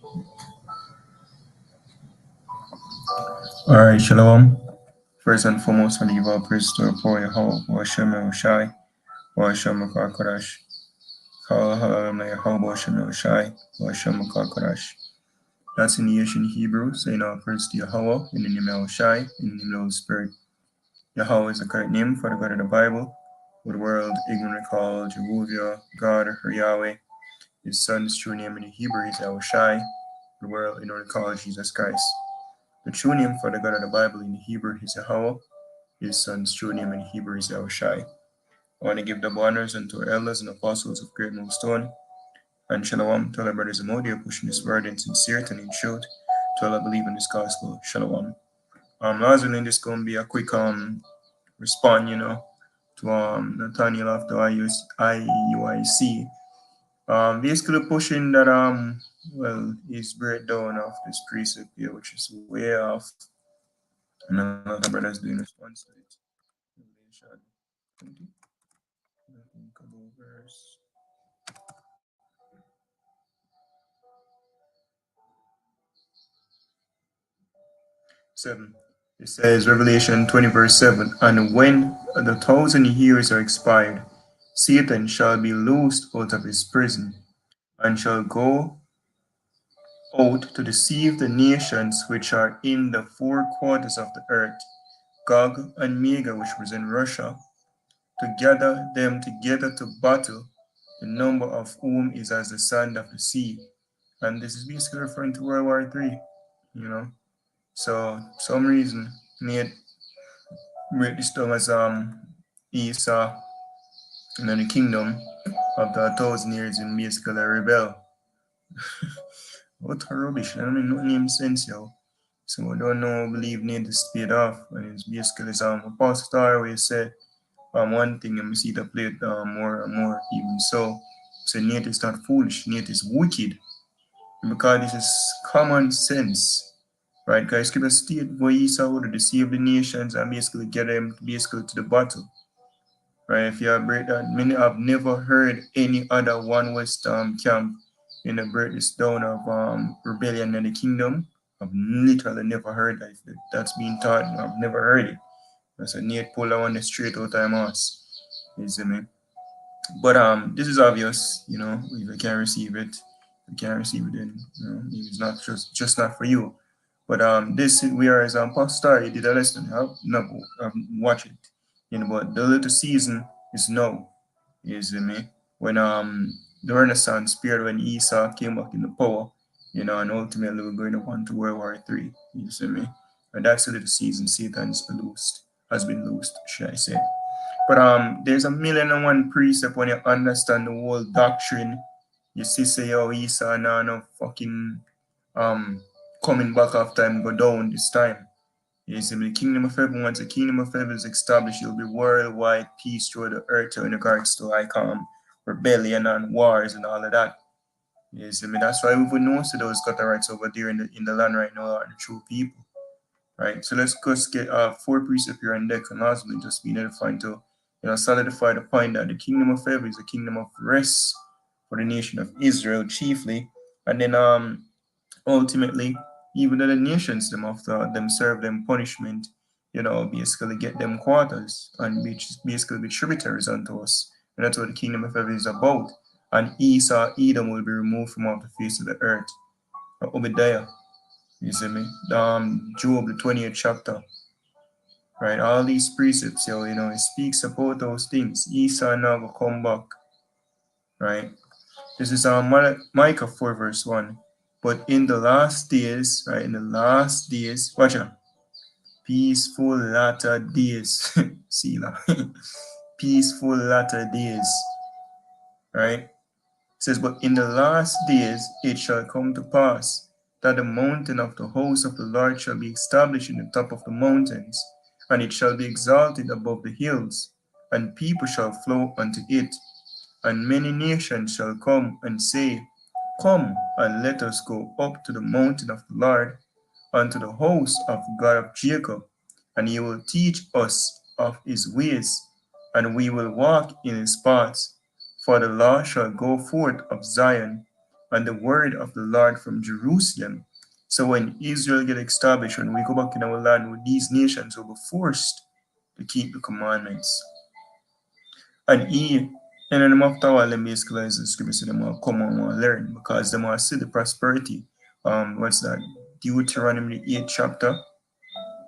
All right, Shalom. First and foremost, I give all praise to our poor Yahweh, Hashem Shai, Hashem Kodash, Hashem Shai, Hashem Kodash. That's in the ancient Hebrew, saying all praise to Yahweh in the name of Shai, in the name of the Holy Spirit. Yahweh is the correct name for the God of the Bible, who the world ignorantly called Jehovah, God, or Yahweh. His son's true name in the Hebrew is Shai, the world ignorantly called Jesus Christ. The true name for the God of the Bible in the Hebrew is Yahweh. His son's true name in Hebrew is Yahushai. I want to give double honors unto our elders and apostles of Great Millstone. And Shalom to all our brothers and Modi pushing this word in sincerity and in truth to all that believe in this gospel. Shalom. Lastly, this going to be a quick response, to Nathaniel of the IUIC. Basically pushing that his breakdown of this precept here, which is way off, and another brothers doing response to it. Revelation 20. Verse 7. It says, Revelation 20, verse 7, And when the 1,000 years are expired, Satan shall be loosed out of his prison, and shall go out to deceive the nations which are in the four quarters of the earth, Gog and Magog, which was in Russia, to gather them together to battle, the number of whom is as the sand of the sea. And this is basically referring to World War III, So some reason made break this down as Esau and then the kingdom of the 1,000 years in basically a rebel. What a rubbish. I mean no name sense, yo. So I don't know, believe need to speed off. And it's basically Apostle Star where he said one thing and we see the play it more and more even so. So Nate is not foolish, Nate is wicked. Because this is common sense. Right, guys, keep a state where Esau would deceive the nations and basically get them basically to the battle. Right, if you have break that, many have never heard any other one West camp in the break this down of rebellion in the kingdom. I've literally never heard that. If that's being taught, I've never heard it. That's a Nate pull on the straight out of ass. You see me? But this is obvious, if you can't receive it, you can't receive it, then it's not just not for you. But this we are as Pastor, he did a lesson. I've watched it. But the little season is now. You see me? When the Renaissance period when Esau came back in the power, and ultimately we're going on to World War III. You see me? And that's the little season Satan has been loosed, should I say. But there's a million and one precept when you understand the whole doctrine. You see, say, oh, Esau now no fucking coming back after him go down this time. You see, the kingdom of heaven, once the kingdom of heaven is established, it'll be worldwide peace through the earth in regards to like rebellion and wars and all of that. You see, that's why we would know so those got the rights over there in the land right now are the true people. Right. So let's just get 4 precepts here and deck and lastly just be edifying to solidify the point that the kingdom of heaven is a kingdom of rest for the nation of Israel chiefly, and then ultimately even the nations them after them serve them punishment, basically get them quarters and which basically be tributaries unto us. And that's what the kingdom of heaven is about. And Esau, Edom will be removed from off the face of the earth. Obadiah, you see me? Job, the 20th chapter. Right, all these precepts, it speaks about those things. Esau now will come back. Right. This is Micah 4, verse 1. But in the last days, right, in the last days, watch out. Peaceful latter days. See that? Peaceful latter days. Right? It says, but in the last days it shall come to pass that the mountain of the house of the Lord shall be established in the top of the mountains, and it shall be exalted above the hills, and people shall flow unto it. And many nations shall come and say, Come, and let us go up to the mountain of the Lord, unto the house of God of Jacob, and he will teach us of his ways, and we will walk in his paths. For the law shall go forth of Zion, and the word of the Lord from Jerusalem. So when Israel get established, when we go back in our land, these nations will be forced to keep the commandments. And and then after a while, them basically, as the scripture say, them will come and will learn because them will see the prosperity. What's that? Deuteronomy 8 chapter,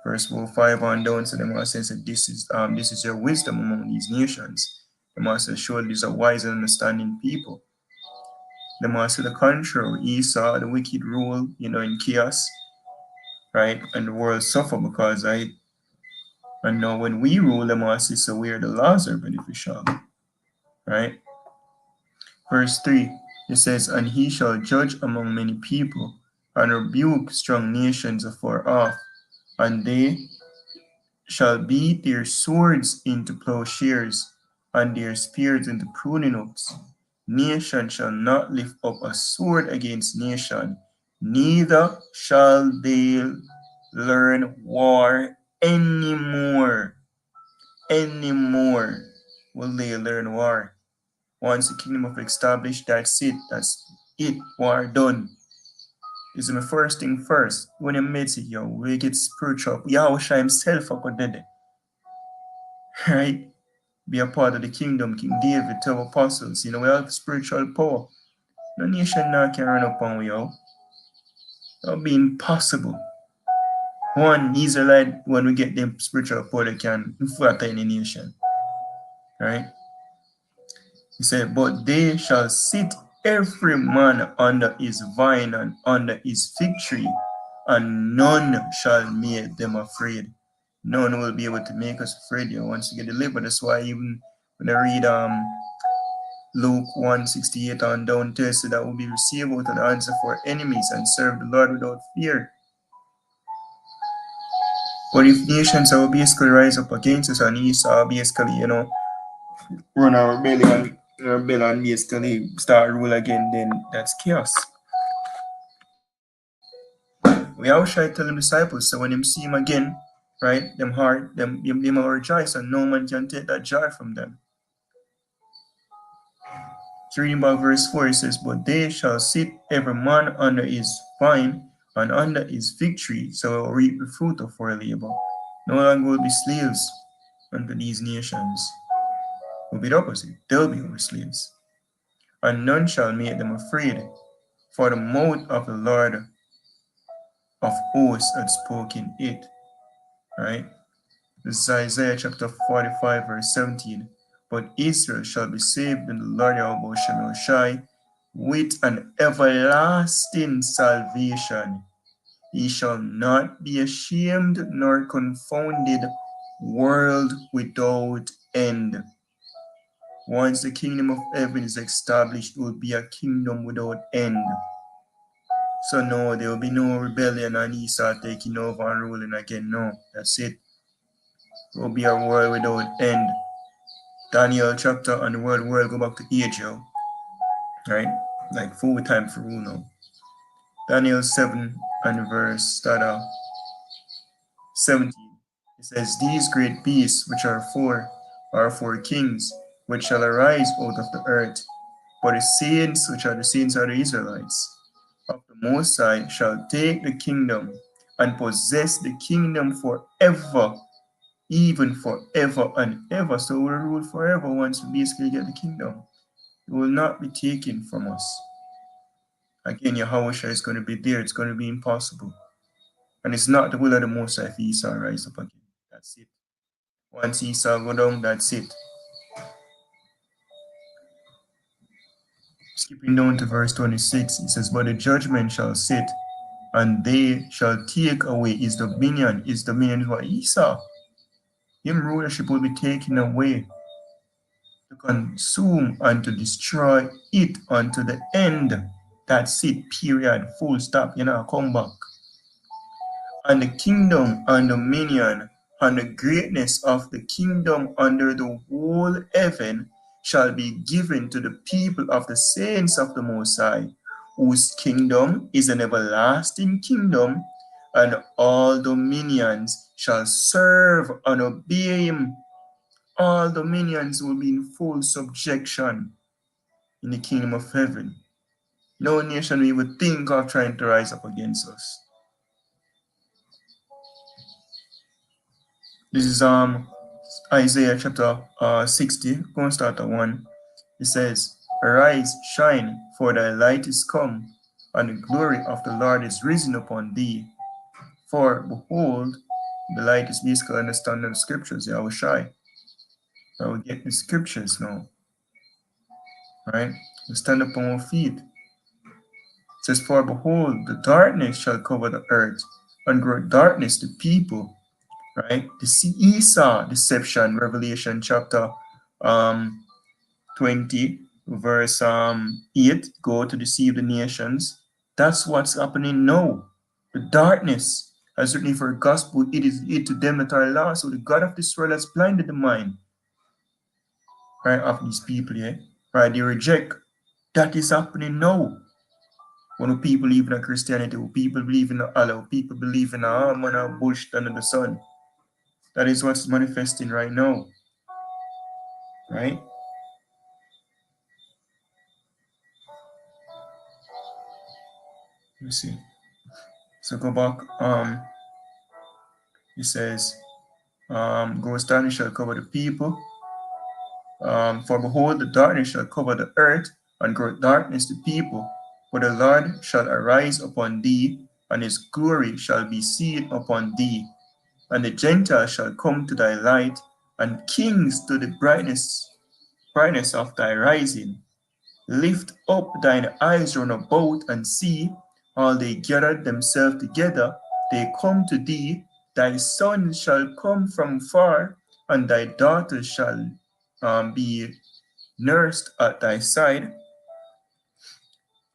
verse 5 on down. So them will say that this is your wisdom among these nations. Them will say, surely these are wise and understanding people. Them will say the contrary. Esau, the wicked rule, in chaos, right? And the world suffer because I. And now when we rule, them will say, so where the laws are beneficial, right? Verse 3, it says, and he shall judge among many people, and rebuke strong nations afar off, and they shall beat their swords into plowshares, and their spears into pruning hooks. Nation shall not lift up a sword against nation, neither shall they learn war anymore. Anymore will they learn war. Once the kingdom of established, that's it. That's it. War done. This is my first thing first. When you meet it, we get spiritual. Yahusha himself could did it. Right? Be a part of the kingdom. King David, 12 apostles. We have spiritual power. No nation now can run up on we, yo. That would be impossible. One Israelite, when we get them spiritual power, they can influence any nation. Right? He said, but they shall sit every man under his vine and under his fig tree, and none shall make them afraid. None will be able to make us afraid once you get delivered. That's why even when I read Luke 1:68 on down to so that will be received out of the answer for enemies and serve the Lord without fear. But if nations will basically rise up against us and Esau basically, run a rebellion basically start rule again, then that's chaos. We always try to tell them disciples, so when them see him again, right, them heart, them will rejoice, and no man can take that joy from them. Reading about verse 4, it says, but they shall sit every man under his vine and under his fig tree, so will reap the fruit of our labor. No longer will be slaves unto these nations. It will be the opposite. They'll be our slaves. And none shall make them afraid, for the mouth of the Lord of hosts had spoken it. Right? This is Isaiah chapter 45, verse 17. But Israel shall be saved in the Lord Yahweh Shemel Shai with an everlasting salvation. He shall not be ashamed nor confounded, world without end. Once the kingdom of heaven is established, it will be a kingdom without end. So no, there will be no rebellion and Esau taking over and ruling again. No, that's it. It will be a world without end. Daniel chapter and the world go back to Egypt, right? Like full time for rule now. Daniel 7 and verse start off 17. It says, these great beasts which are four kings, which shall arise out of the earth. But the saints, which are the saints of the Israelites, of the Most High, shall take the kingdom and possess the kingdom forever, even forever and ever. So we'll rule forever once we basically get the kingdom. It will not be taken from us. Again, Yahweh is going to be there. It's going to be impossible. And it's not the will of the Most High if Esau rise up again. That's it. Once Esau go down, that's it. Skipping down to verse 26, it says, but the judgment shall sit, and they shall take away his dominion. His dominion is what? Esau. Him rulership will be taken away to consume and to destroy it unto the end. That's it, period, full stop, come back. And the kingdom and dominion and the greatness of the kingdom under the whole heaven shall be given to the people of the saints of the Most High, whose kingdom is an everlasting kingdom, and all dominions shall serve and obey him. All dominions will be in full subjection in the kingdom of heaven. No nation we would think of trying to rise up against us. This is Isaiah chapter 60, going to start at 1. It says, Arise, shine, for thy light is come, and the glory of the Lord is risen upon thee. For behold, the light is basically understanding the scriptures. Yeah, I was shy. I will get the scriptures now. Right? We stand upon our feet. It says, For behold, the darkness shall cover the earth, and great darkness the people. Right? The Esau deception, Revelation chapter 20, verse 8, go to deceive the nations. That's what's happening now. The darkness has written for gospel, it is it to them that are lost. So the God of this world has blinded the mind, right, of these people, yeah? Right, they reject. That is happening now. When people believe in Christianity, when people believe in Allah, when people believe in a man of bush under the sun. That is what's manifesting right now. Right? Let me see. So go back. It says, Ghost darkness shall cover the people. For behold, the darkness shall cover the earth, and great darkness the people. But the Lord shall arise upon thee, and his glory shall be seen upon thee. And the Gentiles shall come to thy light, and kings to the brightness of thy rising. Lift up thine eyes round about, and see, all they gathered themselves together, they come to thee. Thy sons shall come from far, and thy daughters shall be nursed at thy side.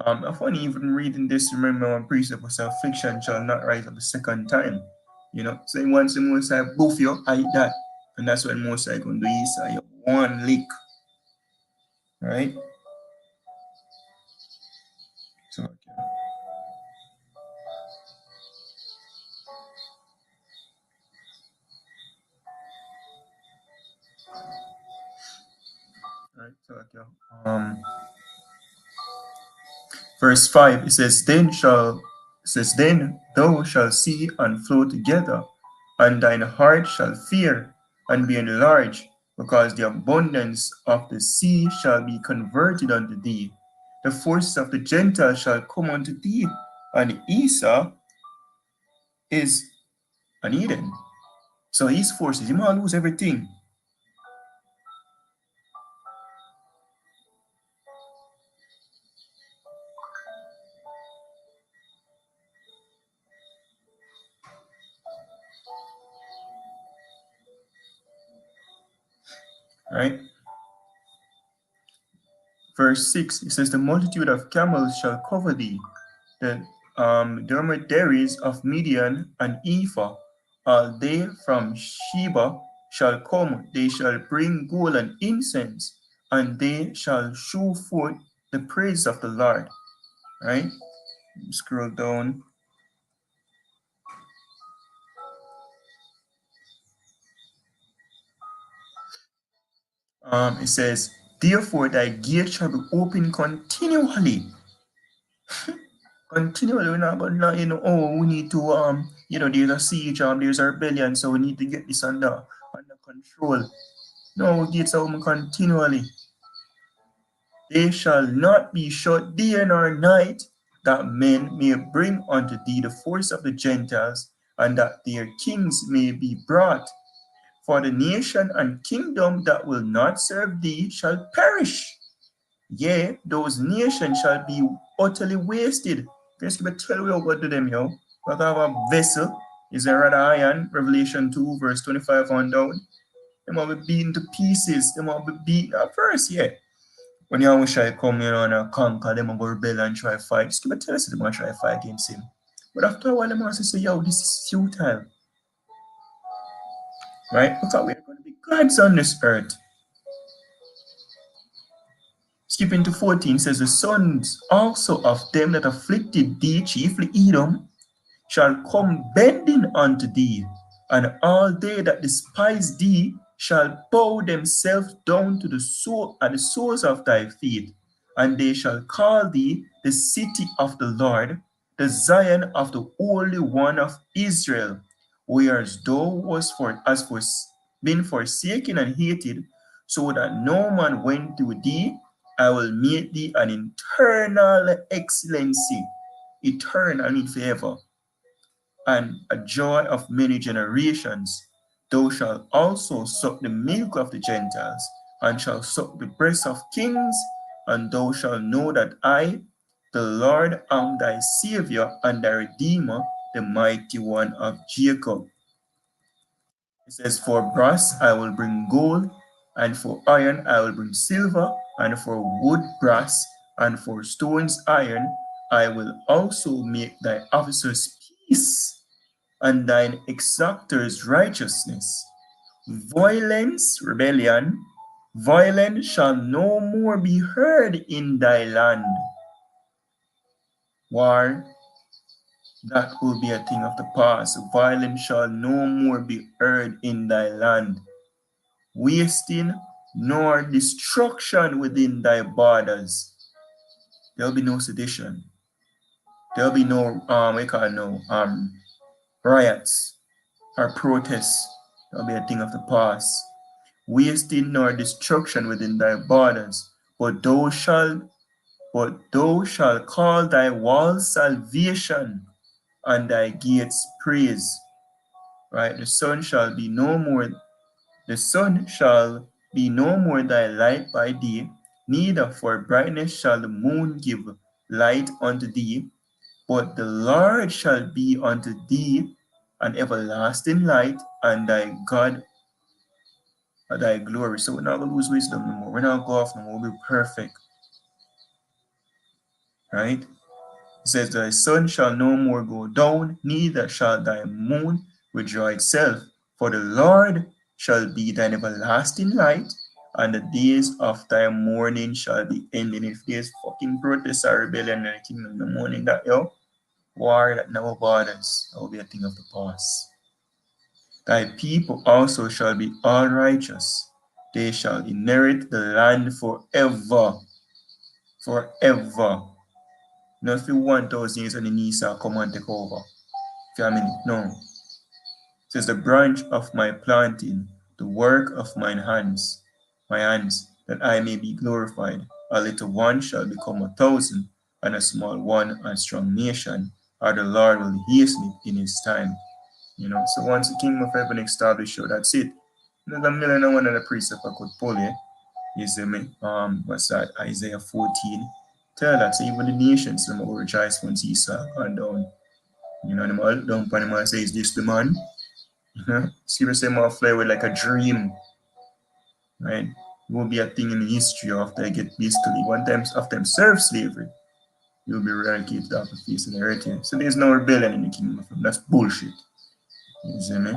I find even reading this, remember one precept was affliction shall not rise up a second time. You know, so once the Most High boof you, I eat that. And that's what Most High gonna do is one lick. Right? So okay. Right, so okay. Verse 5, it says, Then thou shalt see and flow together, and thine heart shall fear and be enlarged, because the abundance of the sea shall be converted unto thee. The forces of the Gentiles shall come unto thee, and Esau is an Eden. So his forces, he might lose everything. Right? Verse 6, it says, The multitude of camels shall cover thee, the dromedaries of Midian and Ephah, all they from Sheba shall come, they shall bring gold and incense, and they shall show forth the praise of the Lord. Right? Scroll down. It says, Therefore thy gate shall be open continually. Continually, we're not gonna, we need to there's a siege, there's a rebellion, so we need to get this under control. No, gates are open continually. They shall not be shut day nor night, that men may bring unto thee the force of the Gentiles, and that their kings may be brought. For the nation and kingdom that will not serve thee shall perish. Yea, those nations shall be utterly wasted. Just give a tell you what to them, yo. But have a vessel is a rather iron, Revelation 2, verse 25 on down. They might be beaten to pieces. They might be beaten at first, yeah. When you wish I come, and conquer them and go rebel and try to fight, just give a tell us them and try to fight against him. But after a while, them also say, yo, this is futile. Right? Because we're going to be gods on this earth. Skipping to 14 says, The sons also of them that afflicted thee, chiefly Edom, shall come bending unto thee, and all they that despise thee shall bow themselves down to the sole at the soles of thy feet, and they shall call thee the city of the Lord, the Zion of the Holy One of Israel. Whereas thou been forsaken and hated, so that no man went to thee, I will make thee an eternal excellency, eternal in favor, and a joy of many generations. Thou shalt also suck the milk of the Gentiles, and shalt suck the breast of kings, and thou shalt know that I, the Lord, am thy Savior and thy Redeemer, the mighty one of Jacob. It says, for brass I will bring gold, and for iron I will bring silver, and for wood brass, and for stones iron. I will also make thy officers peace, and thine exactors righteousness. Violence, rebellion, violence shall no more be heard in thy land. War, that will be a thing of the past. Violence shall no more be heard in thy land. Wasting nor destruction within thy borders. There'll be no sedition. There'll be no riots or protests. There'll be a thing of the past. Wasting nor destruction within thy borders, but thou shalt call thy walls salvation and thy gates praise. Right? The sun shall be no more thy light by day, neither for brightness shall the moon give light unto thee, but the Lord shall be unto thee an everlasting light, and thy God thy glory. So we're not going to lose wisdom no more. We're not going to go off no more. We'll be perfect. Right? It says, thy sun shall no more go down, neither shall thy moon withdraw itself. For the Lord shall be thine everlasting light, and the days of thy mourning shall be ended. If there's fucking protest or rebellion in the kingdom in the morning, that war that never bothers, that will be a thing of the past. Thy people also shall be all righteous. They shall inherit the land forever. Forever. Not for 1,000 years and the Nisa come and take over. Family, no. It says, the branch of my planting, the work of my hands, that I may be glorified. A little one shall become 1,000, and a small one a strong nation, or the Lord will hasten it in his time. So once the kingdom of heaven established, so that's it. Another million and one of the precept I could pull here is what's that? Isaiah 14. Tell that, so even the nations them will rejoice once Esau gone down. Them all down upon him and say, is this the man? See the same more fly with like a dream. Right? It will be a thing in history after they get basically one time after them serve slavery. You'll be eradicated off the face of the earth here. So there's no rebellion in the kingdom of heaven. That's bullshit. You see me?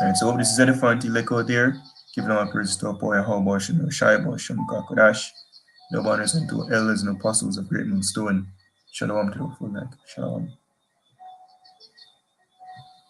Alright, so hope this is edifying to you like out there. Giving all praise to our boy, how Shai Bosham Kakodash. The abundance unto elders and apostles of Great Millstone. Shalom to the full like. Shalom.